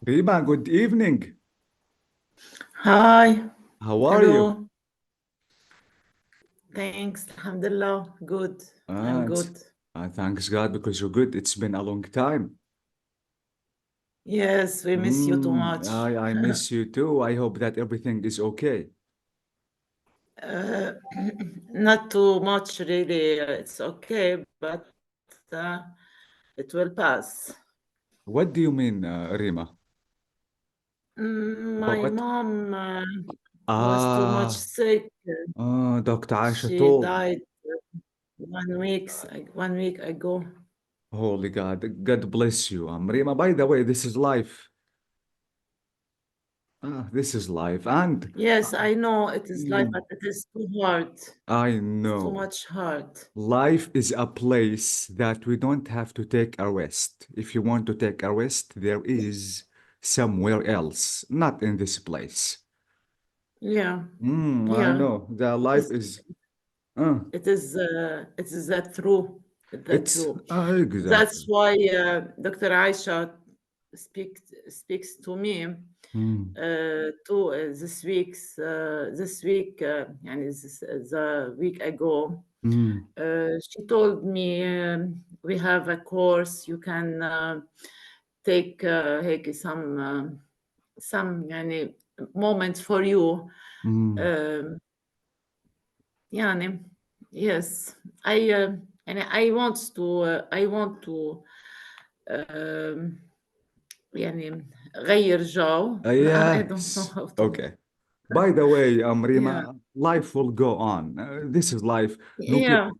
Rima, good evening. Hi, How are you? hello. Thanks. Alhamdulillah. Good. I'm It's, good. thanks God because you're good. It's been a long time. Yes, we miss you too much. I miss you too. I hope that everything is okay. Uh, not too much, really. It's okay, but it will pass. What do you mean, Rima? My What? mom was too much Ah, sick. Dr. Aisha She told. died 1 week ago. Holy God, God bless you. Rima, by the way, this is life. This is life. And Yes, I know it is life, mm, but it is too hard. I It's too know. much hard. Life is a place that we don't have to take a rest. If you want to take a rest, there is somewhere else, not in this place. Yeah, I yeah. know. The It life is. is, uh, It is that true. That it's true. That's exactly. why Dr. Aisha speaks to me Mm, this week and the week ago. mm, She told me we have a course you can take هيك some يعني moments for you. mm. Um, يعني yes I and I want to um, يعني غير جو. I don't know Yes. how to. Okay. By the way, Yeah, Rima, life will go on. This is life. No yeah. people.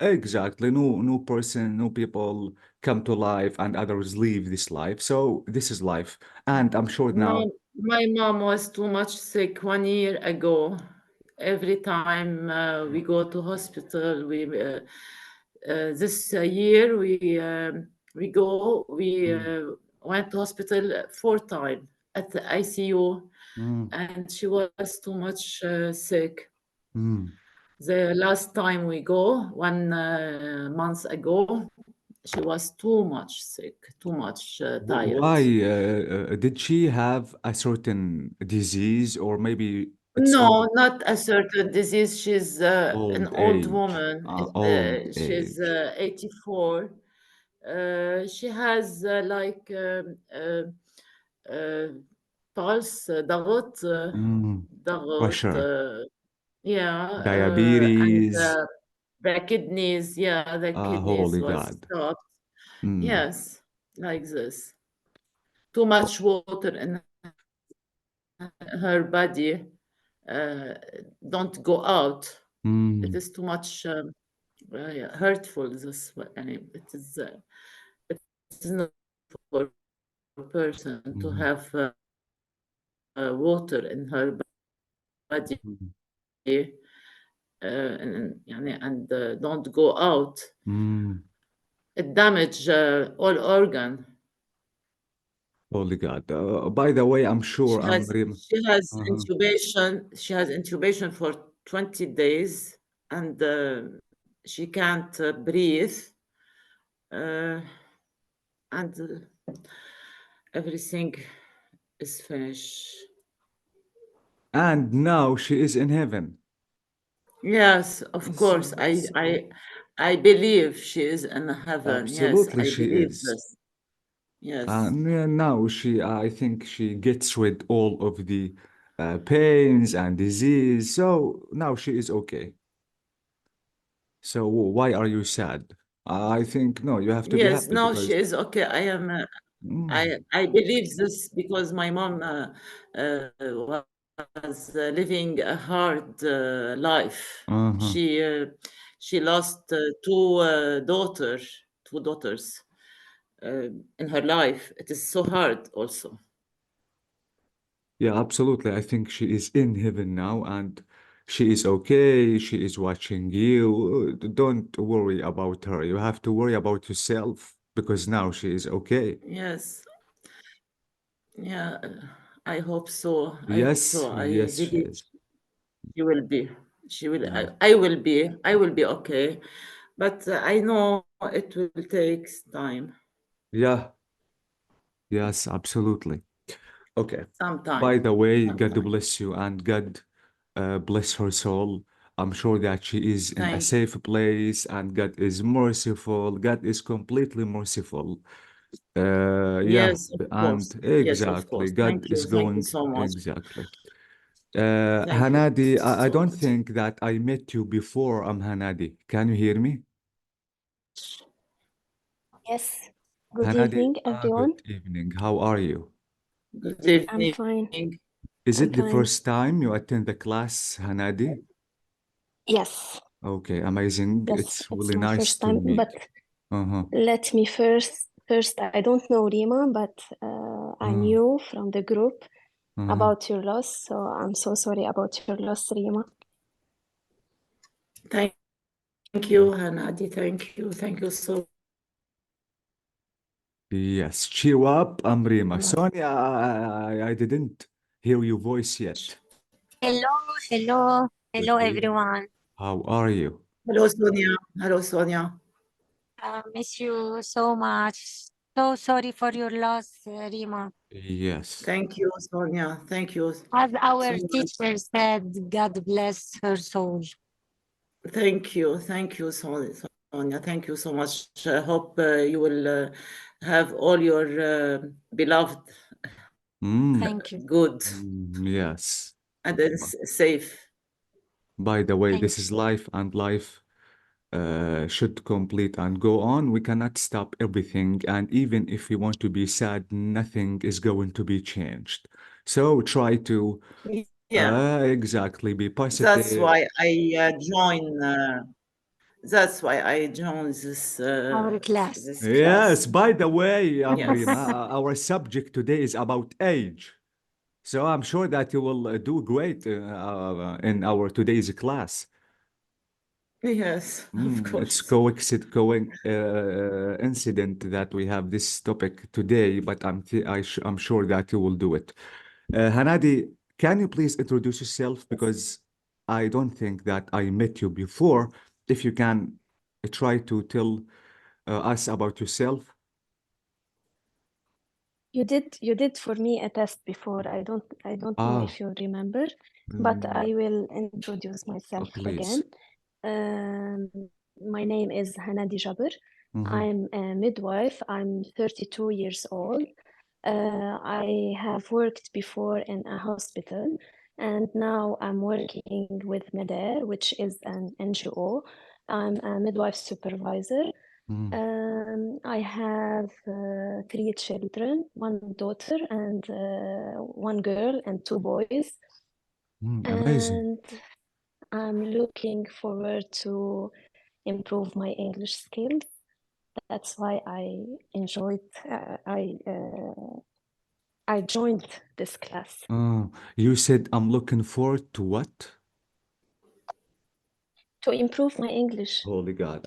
Exactly. No person, no people come to life and others leave this life. So this is life. And I'm sure my now. my mom was too much sick 1 year ago. Every time we go to hospital, this year we Mm, went to hospital 4 times at the ICU, mm, and she was too much sick. mm. The last time we go, 1 month ago, she was too much sick, too much tired. Why did she have a certain disease or maybe it's No, old not a certain disease. She's an old old age? woman. Old She's age. 84. She has uh, pulse, Mm. ضغط, Pressure, yeah, and diabetes. the kidneys, yeah, the kidneys Holy was God. stopped. Mm, Yes, like this. Too much water in her body. Uh, don't go out. It mm, is too much yeah, hurtful. I mean, it is not for person to mm, have water in her body mm, and don't go out. mm. It damage all organ. Holy God. By the way, I'm She sure I'm has Rim. she has Uh-huh. intubation. She has intubation for 20 days, and she can't breathe. Uh, and everything is finished. And now she is in heaven. Yes, of course. So, I so I I believe she is in heaven. Yes, absolutely I she believe is. this. Yes. Now I think she gets rid all of the pains and disease. So now she is okay. So why are you sad? I think no, you have to be Yes, happy no, she because is okay. I am. mm, I believe this because my mom was living a hard life. uh-huh. She lost two daughters in her life. It is so hard also. Yeah, absolutely. I think she is in heaven now and she is okay. She is watching you. Don't worry about her. You have to worry about yourself because now she is okay. Yes, yeah. I hope so. I hope Yes, so. I yes, she believe is. she will be. She will. Yeah. I will be. I will be okay. But I know it will take time. Yeah. Yes, absolutely. Okay. By Sometime. the way, God Sometime. bless you and God bless her soul. I'm sure that she is in a Thank safe place and God is merciful. God is completely merciful. Yeah, Yes, of and course. Yes, of exactly. course. God is Thank you going so much. exactly. Thank you Hanadi, I so don't much. think that I met you before. I'm Hanadi. Can you hear me? Yes. Good Hanadi, evening, good everyone. evening. How are you? Good I'm fine. evening. Is I'm it the fine. first time you attend the class, Hanadi? Yes. Okay, amazing. Yes, It's it's really my nice first to time. meet. But Uh-huh. let me first, I don't know Rima, but I Uh, knew from the group uh-huh. about your loss. So I'm so sorry about your loss, Rima. Thank you, Hanadi. Thank you. Thank you so Yes, cheer up, I'm Rima. much. Sonia, I didn't hear your voice yet. Hello, hello, Good hello evening. everyone. How are you? Hello, Sonia. Hello, Sonia. Miss you so much. So sorry for your loss, Rima. Yes. Thank you, Sonia. Thank you As our so much. teacher said, God bless her soul. Thank you. Thank you, Sonia. Thank you so much. I hope you will have all your beloved Mm, Thank you. good yes. and then safe. By the way, Thank this is life and life should complete and go on. We cannot stop everything. And even if we want to be sad, nothing is going to be changed. So try to Yeah, exactly be that's positive. why I join. That's why I joined our class. this Yes, class. by the way, Amrina, Yes. our subject today is about age. So I'm sure that you will do great in our today's class. Yes, of It's course. incident that we have this topic today, but I'm sure that you will do it. Hanadi, can you please introduce yourself because I don't think that I met you before. If you can try to tell us about yourself. You did for me a test before. I don't know Ah, if you remember, but mm, I will introduce myself please. again. Um, my name is Hanadi Jabir. Mhm. I'm a midwife. I'm 32 years old. I have worked before in a hospital, and now I'm working with MEDER, which is an NGO. I'm a midwife supervisor. Mm, I have three children, one daughter and one girl and two boys. amazing. And I'm looking forward to improve my English skills. That's why I joined this class You said I'm looking forward to what? to improve my English. Holy God.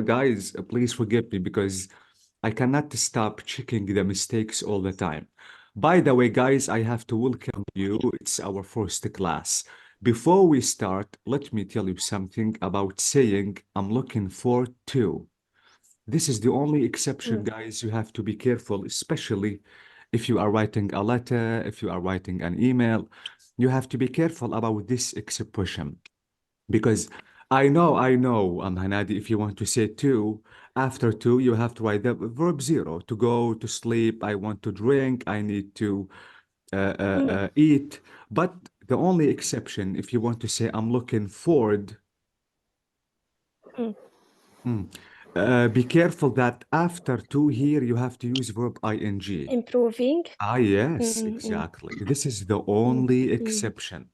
Guys, please forgive me because I cannot stop checking the mistakes all the time. By the way, guys, I have to welcome you. It's our first class. Before we start, let me tell you something about saying I'm looking forward to. This is the only exception, Mm, guys. You have to be careful, especially if you are writing a letter, if you are writing an email. You have to be careful about this expression because I know, Hanadi, if you want to say two, after two, you have to write the verb zero to go to sleep. I want to drink. I need to mm, eat. But the only exception, if you want to say I'm looking forward. mm. Mm. Be careful that after two here, you have to use verb ing. Improving. Ah, yes, Mm, mm, exactly. This is the mm, only mm, exception.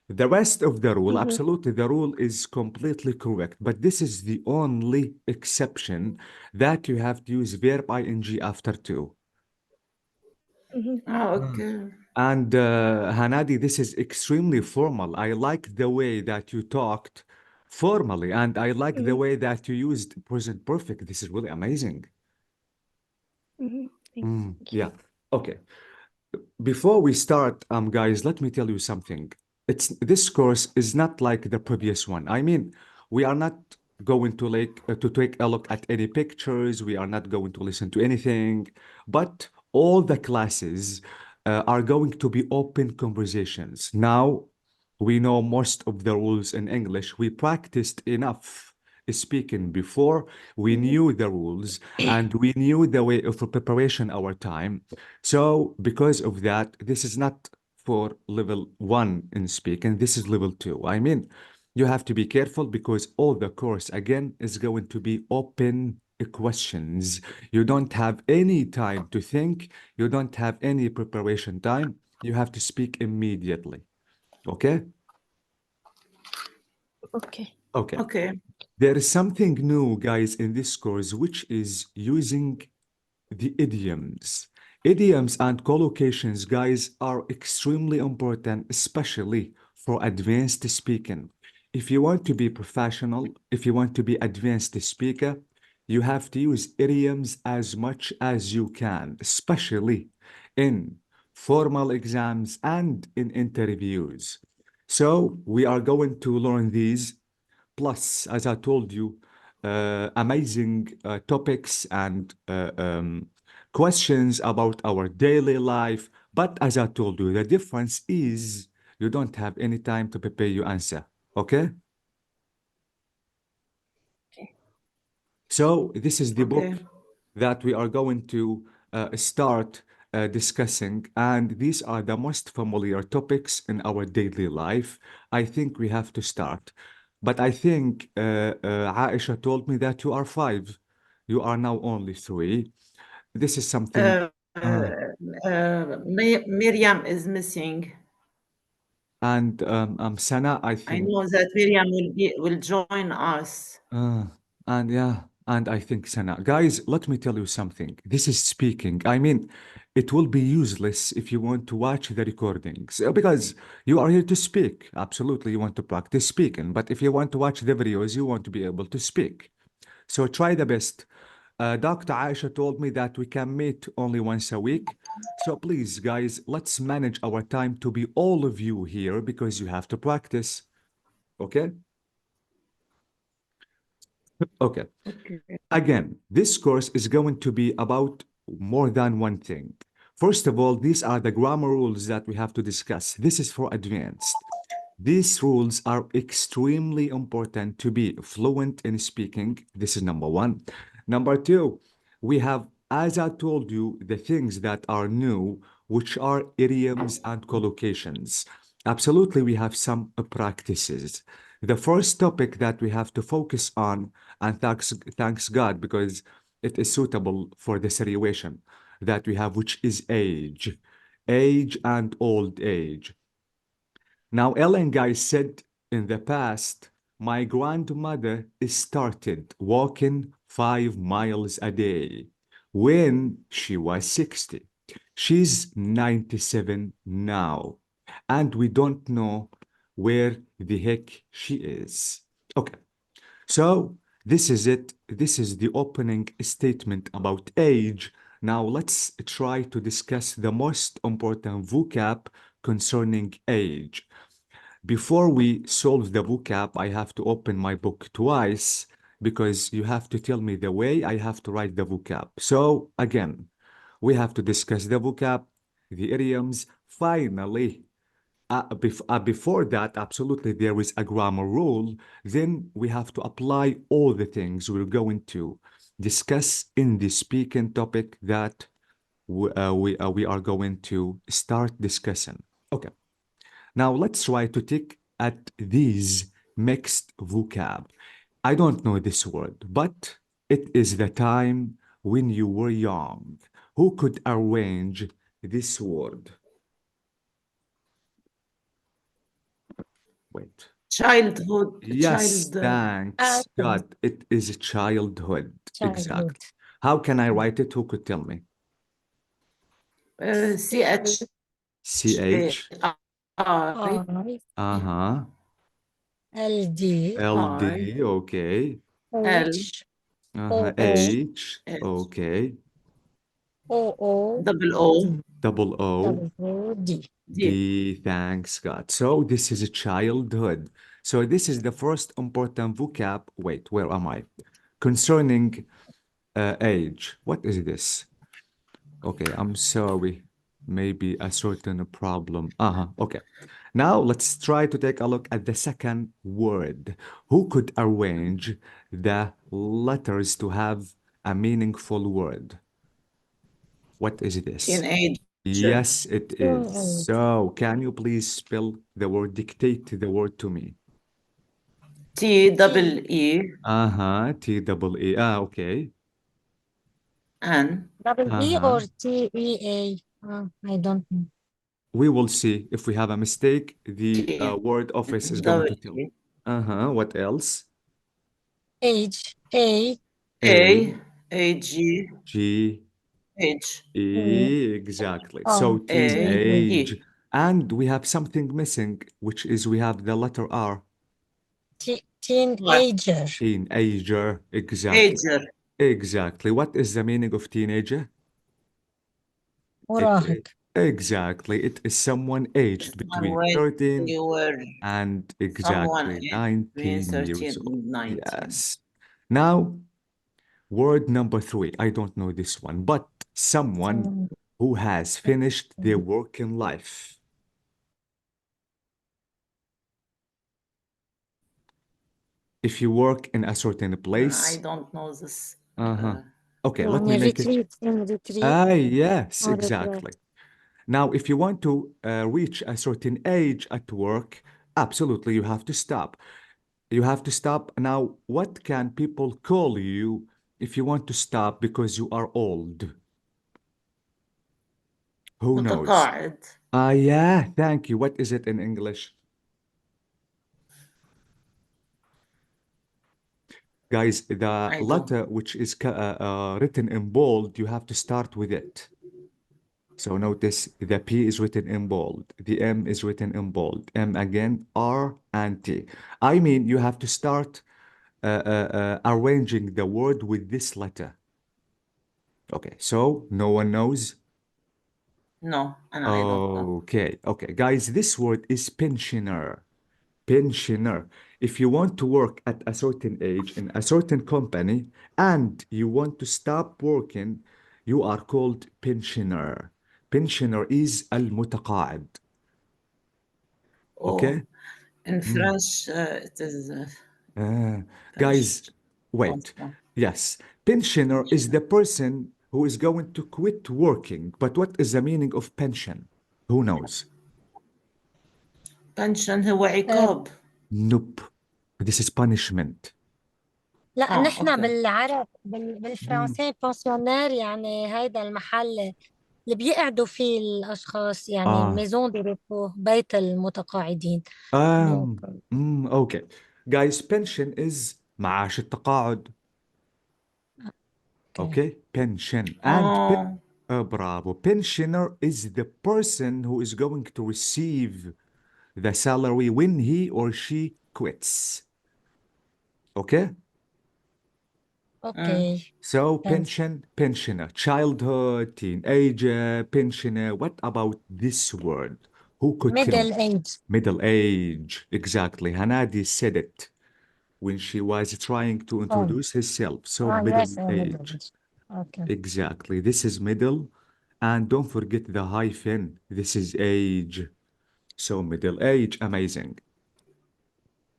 The rest of the rule, mhm, absolutely, the rule is completely correct. But this is the only exception that you have to use verb ing after two. mhm, Oh, Mm. okay. And Hanadi, this is extremely formal. I like the way that you talked formally, and I like the mhm, way that you used present perfect. This is really amazing. mhm. Thank you. Yeah. Okay. Before we start, guys, let me tell you something. This course is not like the previous one. I mean, we are not going to to take a look at any pictures. We are not going to listen to anything, but all the classes are going to be open conversations. Now, we know most of the rules in English. We practiced enough speaking before. We knew the rules and we knew the way of preparation our time. So because of that, this is not for level 1 in speaking. This is level 2. I mean, you have to be careful because all the course again is going to be open questions. You don't have any time to think. You don't have any preparation time. You have to speak immediately. Okay? Okay. Okay. Okay. There is something new, guys, in this course, which is using the idioms. Idioms and collocations, guys, are extremely important, especially for advanced speaking. If you want to be professional, if you want to be advanced speaker, you have to use idioms as much as you can, especially in formal exams and in interviews. So we are going to learn these. Plus, as I told you, amazing topics and questions about our daily life. But as I told you, the difference is you don't have any time to prepare your answer. Okay? Okay. So this is the book Okay. that we are going to start discussing, and these are the most familiar topics in our daily life. I think we have to start. But I think Aisha told me that you are 5. You are now only 3. This is something. Miriam is missing. And Sana, I I think. know that Miriam will join us. Uh, and yeah, and I think Sana. Guys, let me tell you something. This is speaking. I mean, it will be useless if you want to watch the recordings because you are here to speak. Absolutely, you want to practice speaking. But if you want to watch the videos, you want to be able to speak. So try the best. Dr. Aisha told me that we can meet only once a week. So please, guys, let's manage our time to be all of you here because you have to practice. Okay? Okay. Okay. Again, this course is going to be about more than one thing. First of all, these are the grammar rules that we have to discuss. This is for advanced. These rules are extremely important to be fluent in speaking. This is number 1. Number 2, we have, as I told you, the things that are new, which are idioms and collocations. Absolutely, we have some practices. The first topic that we have to focus on, and thanks God, because it is suitable for the situation that we have, which is age. Age and old age. Now, Ellen Guy said in the past, my grandmother started walking 5 miles a day when she was 60. She's 97 now, and we don't know where the heck she is. Okay, so this is it. This is the opening statement about age. Now let's try to discuss the most important vocab concerning age. Before we solve the vocab, I have to open my book twice because you have to tell me the way I have to write the vocab. So again, we have to discuss the vocab, the idioms. Finally, before that, absolutely, there is a grammar rule. Then we have to apply all the things we're going to discuss in the speaking topic that we are going to start discussing. Okay. Now let's try to take at these mixed vocab. I don't know this word, but it is the time when you were young. Who could arrange this word? Wait. Childhood. Yes, Child. thanks God. It is childhood. Childhood. Exact. How can I write it? Who could tell me? CH. CH. I. Uh-huh. LD. LD. Okay. L. H. Uh-huh. O. H. H. Okay. O. Double O. Double O. W. D. D. D. Thanks God. So this is a childhood. So this is the first important vocab. Wait, where am I? Concerning age. What is this? Okay, I'm sorry. Maybe a certain problem. Okay. Now let's try to take a look at the second word. Who could arrange the letters to have a meaningful word? What is this? Teenager. Yes, it is. Teenage. So, can you please spell the word, dictate the word to me? T-double-E T-double-E. Okay. N. Double E Uh-huh. or T-E-A? I don't know. We will see if we have a mistake. The T word office is going to tell. double-E. What else? Age. A. A. A-G. G, H. E, exactly. Oh, So A. teenage. E. And we have something missing, which is we have the letter R. Teenager. Teenager. Exactly. Ager. Exactly. What is the meaning of teenager? مراهق. Exactly. It is someone aged between When 13 you were and someone exactly between 19 years 13 old. and 19. Yes. Now, word number 3. I don't know this one, but someone who has finished their work in life. If you work in a certain I place, don't know this. okay, let me يعني make it. retreat. In retreat. Yes, Or exactly. Now, if you want to reach a certain age at work, absolutely, you have to stop. You have to stop. Now, what can people call you if you want to stop because you are old? Who knows? متقاعد. Yeah, thank you. What is it in English? Guys, the I don't. letter which is written in bold, you have to start with it. So notice the P is written in bold, the M is written in bold, M again, R and T. I mean, you have to start arranging the word with this letter. Okay, so no one knows? No, and I don't know. Okay, okay. Guys, this word is pensioner. Pensioner. If you want to work at a certain age in a certain company and you want to stop working, you are called pensioner. Pensioner is المتقاعد. Okay? In French, it is Guys, wait. pension. Yes, pensioner is the person who is going to quit working. But what is the meaning of pension? Who knows? Pension هو عقاب. Nope. This is punishment. لا نحن أوكي. بالعرب بالفرنسي بونسيونير يعني هيدا المحل اللي بيقعدوا فيه الأشخاص يعني ميزون دي ريبو بيت المتقاعدين. Okay. Guys, pension is معاش التقاعد. Okay? Pension. And bravo. Pensioner is the person who is going to receive the salary when he or she quits. Okay? Okay. So Thanks. pensioner, childhood, teenager, pensioner. What about this word? Who could tell? Middle age. Middle age. Exactly. Hanadi said it when she was trying to introduce herself. So middle yes, middle age. age. Okay. Exactly. This is middle. And don't forget the hyphen. This is age. So middle age. Amazing.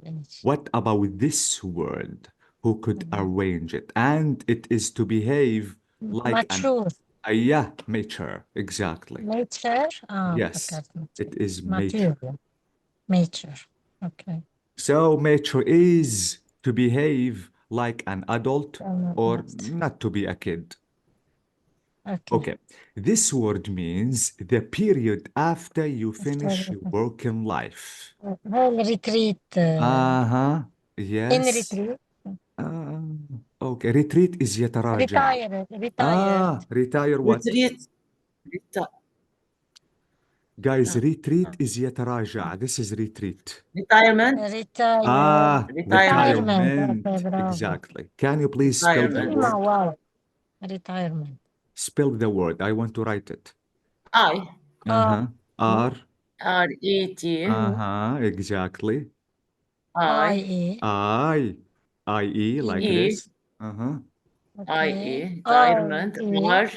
Age. What about this word? Who could arrange it? And it is to behave like Mature. yeah, mature. Exactly. Mature. Yes, فكرت it is mature. mature. Mature. Okay. So mature is to behave like an adult or not to be a kid. Okay. This word means the period after you finish your work in life. هاي الريتريت. Yes. In retreat. Okay. Retreat is يتراجع. Retired. Retire what? Retreat. Guys, retreat is يتراجع. This is retreat. Retirement. Retire. Retirement. Okay, bravo. Exactly. Can you please spell the Retirement. word? Wow. Retirement. Spell the word. I want to write it. I. R. R-E-T. Exactly. I, IE. I-E, like E, this. Uh-huh. IE, Okay. retirement, IE. R,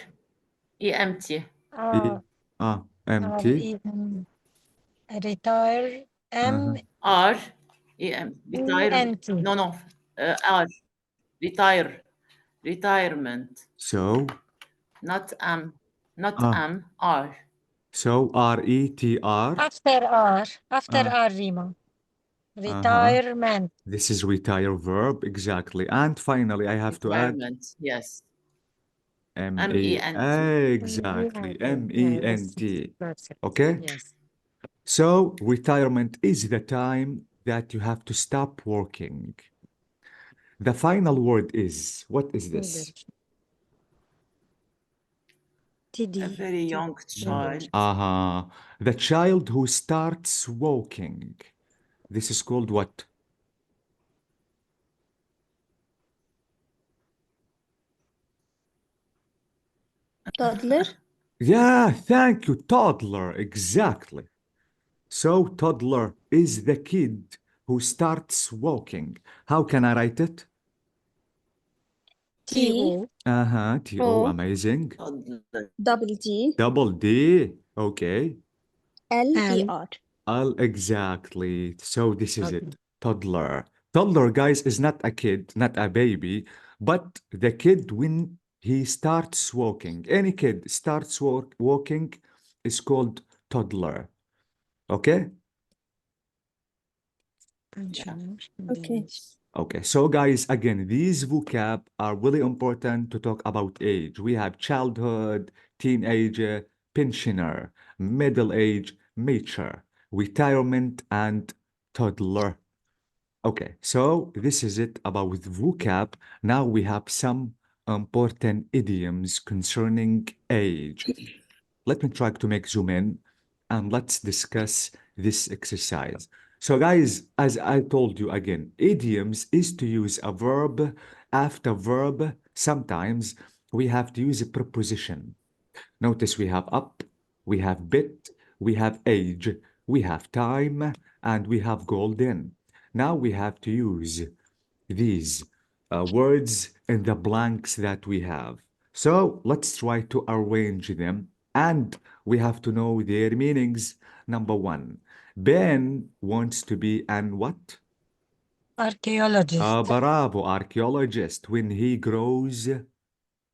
EMT. E, R-E. empty. Retire. Uh-huh. R, retirement. ENT. No, R, retire, retirement, So, not not ah, R. so R-E-T-R. After R. After Uh, R, Rima. uh-huh. Retirement. This is retire verb, exactly. And finally, I have to add Retirement, yes. M-E. MENT. Exactly, Yeah, M-E-N-T. that's it. Okay? Yes. So, retirement is the time that you have to stop working. The final word is, what is this? A TD. very young child. Uh-huh. The child who starts walking. This is called what? Toddler. Yeah, thank you, toddler, exactly. So, toddler is the kid who starts walking. How can I write it? TO. Uh-huh, T-O, O. amazing. Toddler. Double D. Double D, okay. L-E-R. Exactly. So this is Okay. it. Toddler. Toddler, guys, is not a kid, not a baby, but the kid when he starts walking. Any kid starts walking is called toddler. Okay? Okay. Okay, so guys, again, these vocab are really important to talk about age. We have childhood, teenager, pensioner, middle age, mature, retirement, and toddler. Okay, so this is it about vocab. Now we have some important idioms concerning age. Let me try to make zoom in and let's discuss this exercise. So guys, as I told you again, idioms is to use a verb after verb. Sometimes we have to use a preposition. Notice we have up, we have bit, we have age, we have time, and we have golden. Now we have to use these words in the blanks that we have. So let's try to arrange them and we have to know their meanings. Number one, Ben wants to be an what? Archaeologist. Bravo, archaeologist when he grows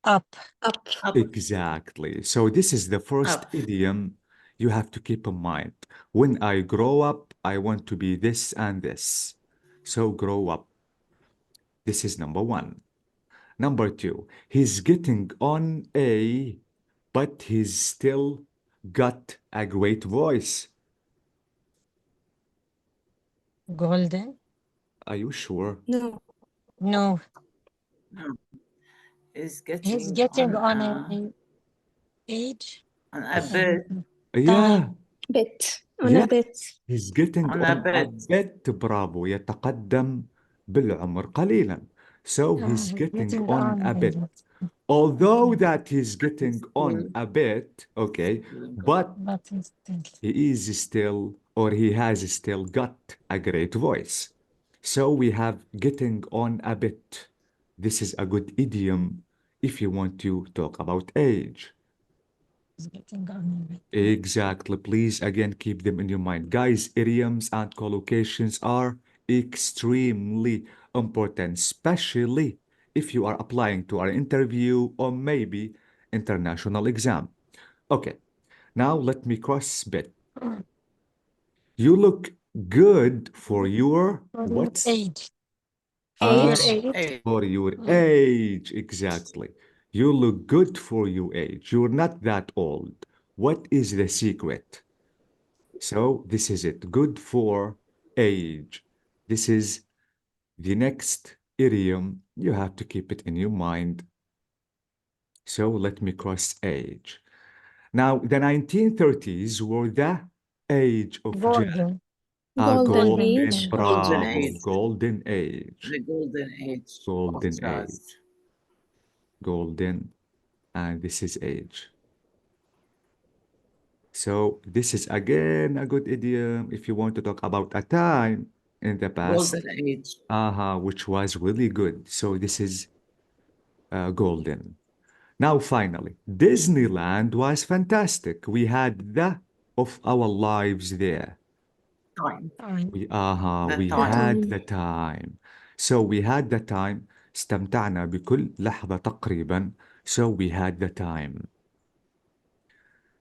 Up. Up. Up. Exactly. So this is the first Up. idiom you have to keep in mind. When I grow up, I want to be this and this. So grow up. This is number one. Number two, he's getting on a, but he's still got a great voice. Golden. Are you sure? No. No. No. He's He's getting getting on on an age. a bit, Yeah, Bit. On a yeah. bit. He's getting on a on a bit. bit. برافو. يتقدم بالعمر قليلا. So he's He's getting getting on a bit. an Although Okay. that he's getting on a bit, okay, but But he's still. he is still, or he has still got a great voice. So we have getting on a bit. This is a good idiom if you want to talk about age. He's getting on a bit. Exactly. Please, again, keep them in your mind. Guys, idioms and collocations are extremely important, especially if you are applying to an interview or maybe international exam. Okay, now let me cross bit. You look good for your what? Age. Age. Age. For your age, exactly. You look good for your age. You're not that old. What is the secret? So this is it. Good for age. This is the next idiom. You have to keep it in your mind. So let me cross age. Now, the 1930s were the age of Golden. Golden golden, age. Golden bravo, age. golden age, The golden age golden of jazz. age, golden, and this is age. So this is again a good idiom if you want to talk about a time in the past, golden age. which was really good. So this is golden. Now, finally, Disneyland was fantastic. We had the of our lives there. Time. time. We The had time. the time. So we had the time. استمتعنا بكل لحظة تقريبا. So we had the time.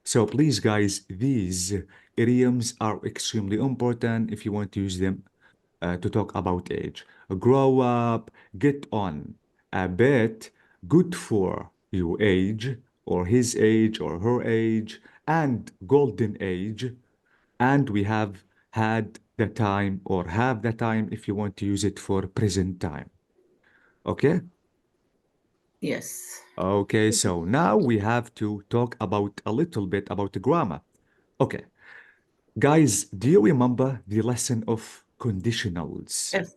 So please, guys, these idioms are extremely important if you want to use them to talk about age. Grow up, get on, a bit, good for your age, or his age, or her age, and golden age. And we have had the time, or have the time if you want to use it for present time. Okay? Yes. Okay, so now we have to talk about a little bit about the grammar. Okay. Guys, do you remember the lesson of conditionals? If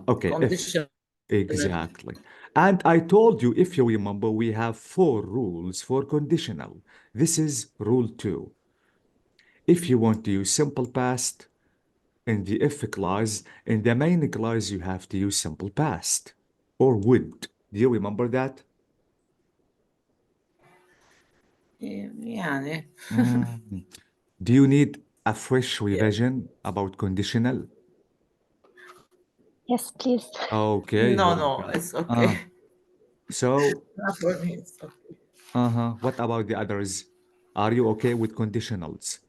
Okay, if. condition. Exactly. And I told you, if you remember, we have 4 rules for conditional. This is rule 2. If you want to use simple past in the if clause, in the main clause, you have to use simple past or would. Do you remember that? يعني Do you need a fresh revision about conditional? Yes, please. Okay, no, here we no, go. it's okay. So, Not for me. It's okay. what about the others? Are you okay with conditionals?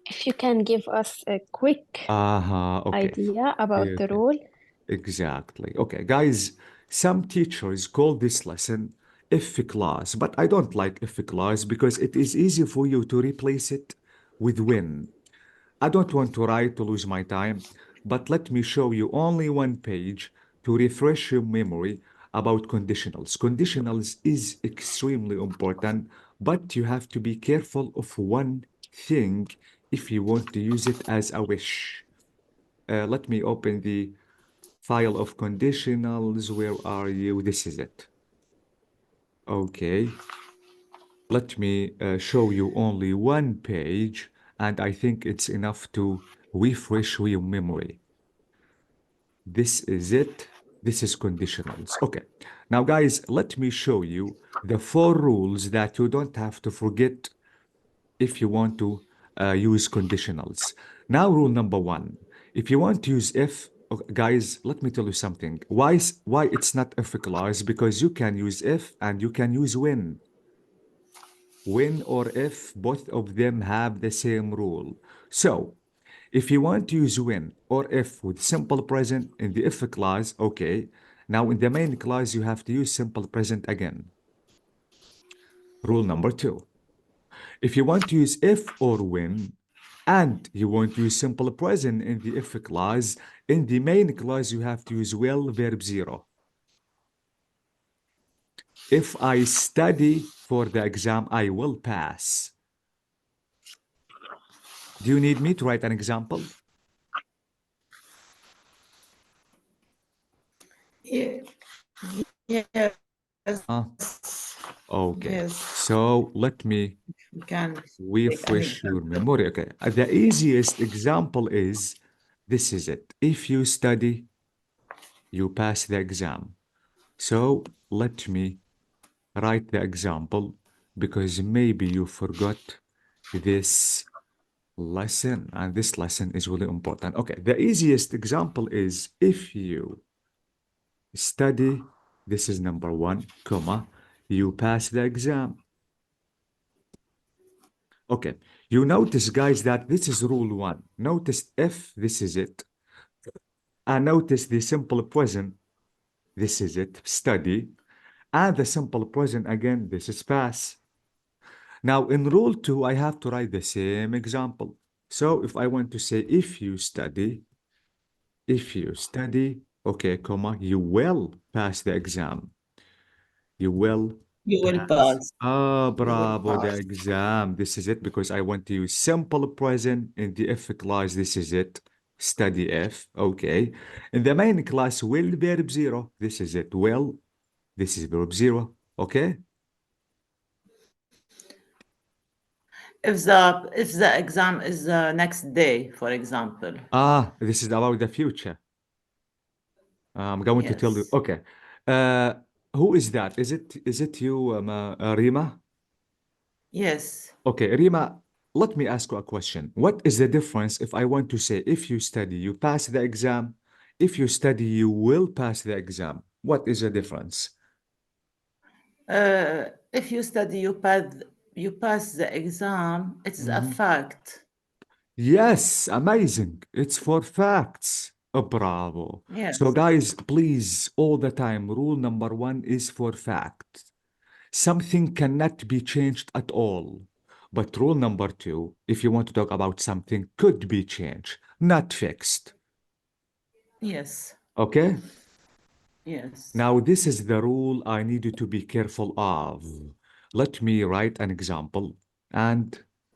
If you can give us a quick Okay. idea about the Okay. rule. Exactly. Okay, guys, some teachers call this lesson if clause, but I don't like if clause because it is easy for you to replace it with when. I don't want to write to lose my time, but let me show you only one page to refresh your memory about conditionals. Conditionals is extremely important, but you have to be careful of one thing if you want to use it as a wish. Let me open the file of conditionals. Where are you? This is it. Okay. Let me show you only one page, and I think it's enough to refresh your memory. This is it. This is conditionals. Okay. Now, guys, let me show you the 4 rules that you don't have to forget if you want to use conditionals. Now, rule number 1. If you want to use if, guys, let me tell you something. Why it's not if clause? Because you can use if and you can use when. When or if, both of them have the same rule. So, if you want to use when or if with simple present in the if clause, okay. Now, in the main clause, you have to use simple present again. Rule number 2. If you want to use if or when, and you want to use simple present in the if clause, in the main clause, you have to use will verb 0. If I study for the exam, I will pass. Do you need me to write an example? Yeah. Yes. Okay. Yes. So let me You can take an refresh your example. memory. Okay. The easiest example is, this is it. If you study, you pass the exam. So let me write the example because maybe you forgot this lesson, and this lesson is really important. Okay. The easiest example is if you study, this is number 1, comma, you pass the exam. Okay, you notice, guys, that this is rule 1. Notice if this is it. And notice the simple present, this is it, study. And the simple present, again, this is pass. Now, in rule 2, I have to write the same example. So if I want to say if you study, okay, comma, you will pass the exam. You will You will pass. pass. Ah, You will bravo, the pass. exam. This is it because I want to use simple present in the if clause. This is it. Study if. Okay. In the main class, will verb 0. This is it. Will. This is verb 0. Okay. if the exam is the next day, for example. This is about the future. I'm going to tell you. Yes. Okay. Who is that? Is it you, Rima? Yes. Okay, Rima, let me ask you a question. What is the difference if I want to say if you study, you pass the exam? If you study, you will pass the exam. What is the difference? If you study, you pass the exam. It's a Mhm. fact. Yes, amazing. It's for facts. Oh, bravo. So, Yes. guys, please, all the time, rule number one is for fact. Something cannot be changed at all. But rule number two, if you want to talk about something, could be changed, not fixed. Yes. Okay? Yes. Now, this is the rule I need you to be careful of. Let me write an example and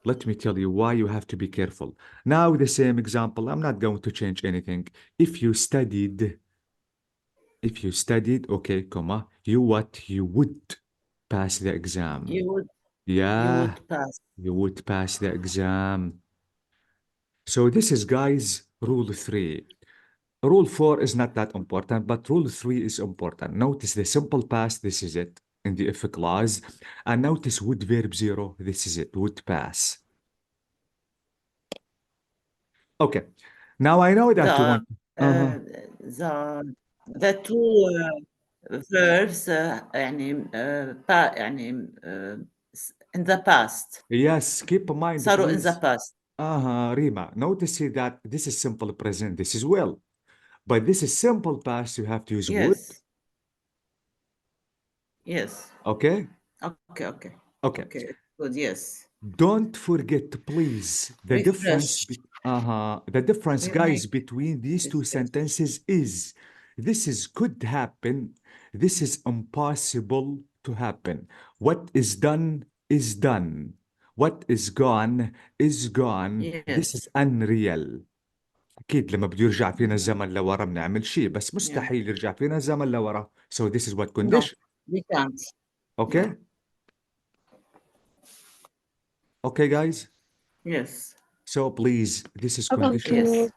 let me tell you why you have to be careful. Now, the same example, I'm not going to change anything. If you studied, okay, comma, you would pass the exam. You would Yeah, pass. you would pass the exam. So this is, guys, rule 3. Rule 4 is not that important, but rule 3 is important. Notice the simple past, this is it, in the if clause. And notice would verb 0, this is it, would pass. Okay. Now I know that you want... Uh-huh. The two verbs يعني in the past. Yes, keep in mind, صاروا in the please. past. Rima, notice here that this is simple present, this is will. But this is simple past, you have to use would. Yes. Yes. Okay? Okay. Okay. Okay. Okay. Good. Yes. Don't forget, please, the difference, Refresh. the difference, We guys, make between these two refresh. sentences is this is could happen, this is impossible to happen. What is done is done. What is gone is gone. This Yes. is unreal. أكيد لما بده يرجع فينا الزمن لورا بنعمل شيء بس Yeah. مستحيل يرجع فينا الزمن لورا. So this is what No, condition. we can't. Okay? Yeah. Okay, guys? Yes. So please, this is Okay. condition. Yes.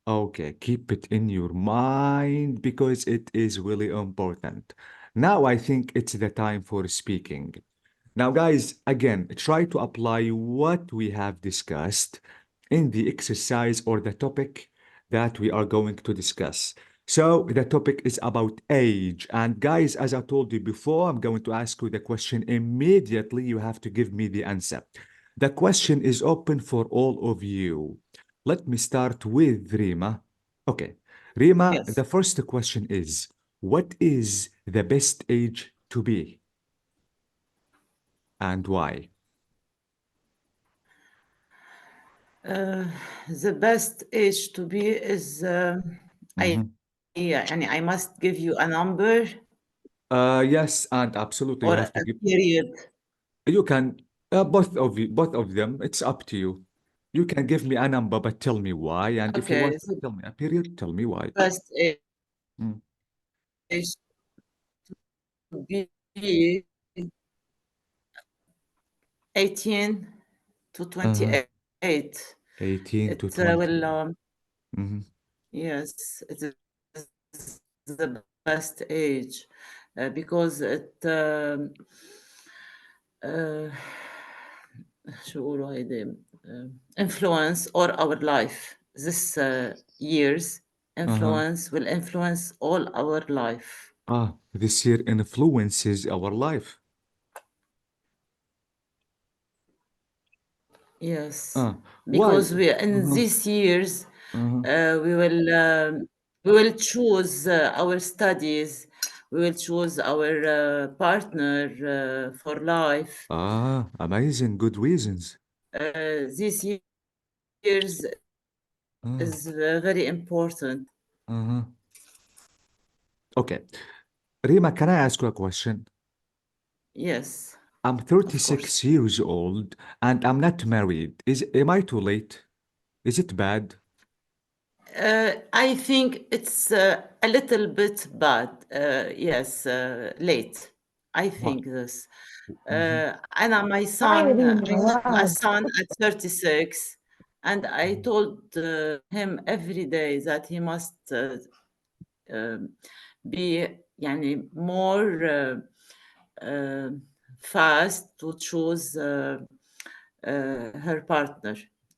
Okay. Keep it in your mind because it is really important. Now I think it's the time for speaking. Now, guys, again, try to apply what we have discussed in the exercise or the topic that we are going to discuss. So the topic is about age. And guys, as I told you before, I'm going to ask you the question immediately. You have to give me the answer. The question is open for all of you. Let me start with Rima. Okay. Rima, Yes. the first question is, what is the best age to be? And why? The best age to be is I must give you a number Yes, and absolutely you or have to a give. period. You can both of them. It's up to you. You can give me a number, but tell me why. And if you Okay. want to tell me a period, tell me why. Best Mm. age to be 18 to 28. 18 It to 20. will Mhm. yes, it is the best age because it شو يقولوا هيدي influence or our life. This years will influence all our life. This year influences our life. Yes, Why? because we in these years we will choose our studies. We will choose our partner for life. Amazing. Good reasons. These years Ah, is very important. Okay. Rima, can I ask you a question? Yes, I'm of 36 course. years old and I'm not married. Am I too late? Is it bad? I think it's a little bit bad. Yes, late. I think this. Mhm. And my Hi, son, Rima. I have Wow. a son at 36, and I told him every day that he must be يعني more fast to choose her partner,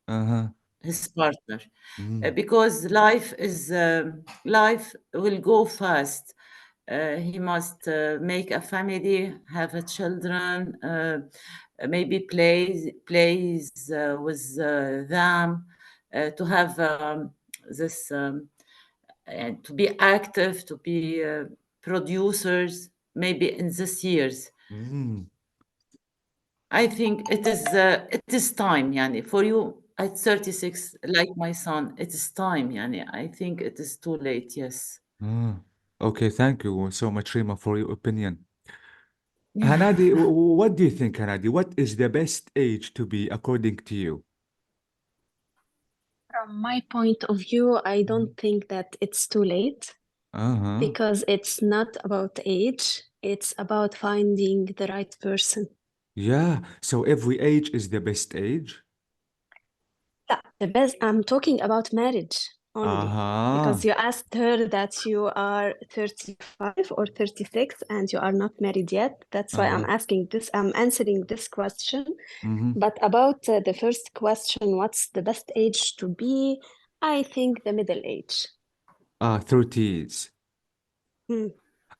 Uh-huh. his partner, Mm. because life will go fast. He must make a family, have a children, maybe plays with them, to have this and to be active, to be producers, maybe in this years. Mm. I think it is time, yani, for you at 36, like my son, it is time, yani. I think it is too late, yes. Ah. Okay, thank you so much, Rima, for your opinion. Yeah. Hanadi, what do you think, Hanadi? What is the best age to be according to you? From my point of view, I don't think that it's too late Uh-huh. because it's not about age, it's about finding the right person. Yeah, so every age is the best age? Yeah, the best, I'm talking about marriage only Uh-huh. because you asked her that you are 35 or 36 and you are not married yet. That's why I'm Uh-huh. asking this, I'm answering this question. Mm-hmm. But about the first question, what's the best age to be? I think the middle age. 30s. Hmm.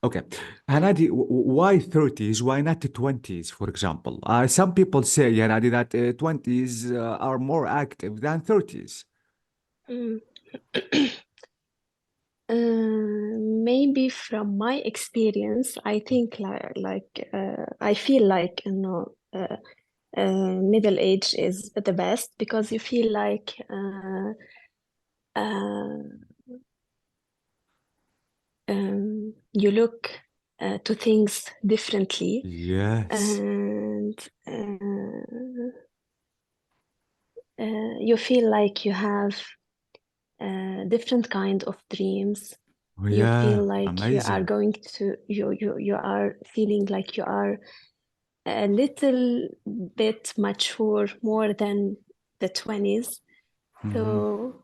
Okay. Hanadi, why 30s? Why not the 20s, for example? Some people say, Hanadi, that 20s are more active than 30s. Mm. Maybe from my experience, I think I feel like middle age is the best because you feel like uh, you look to things differently Yes. and you feel like you have different kind of dreams. You feel Yeah, like you are amazing. going to you are feeling like you are a little bit mature more than the 20s. Mhm. So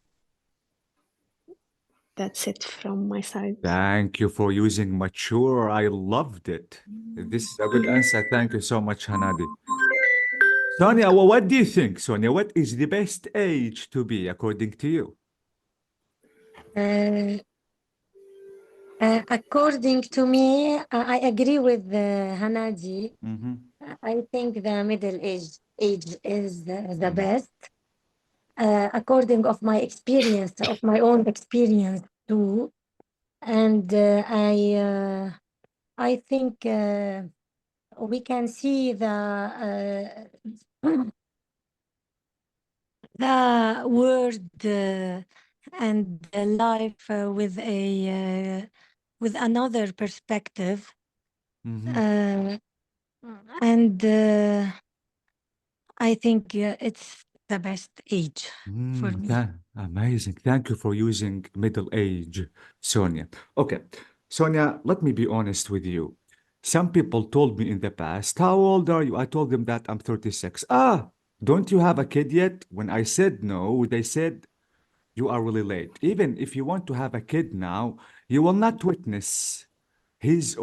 that's it from my side. Thank you for using mature. I loved it. This is a good answer. Thank you so much, Hanadi. Sonia, what do you think, Sonia? What is the best age to be according to you? Uh, according to me, I agree with Hanadi. Mm-hmm. I think the middle age is the Mm. best. According of my experience, of my own experience too, and I think we can see the world and the life with another perspective, Mm-hmm. and I think it's the best age for me. Amazing. Thank you for using middle age, Sonia. Okay, Sonia, let me be honest with you. Some people told me in the past, how old are you? I told them that I'm 36. Don't you have a kid yet? When I said no, they said, you are really late. Even if you want to have a kid now, you will not witness his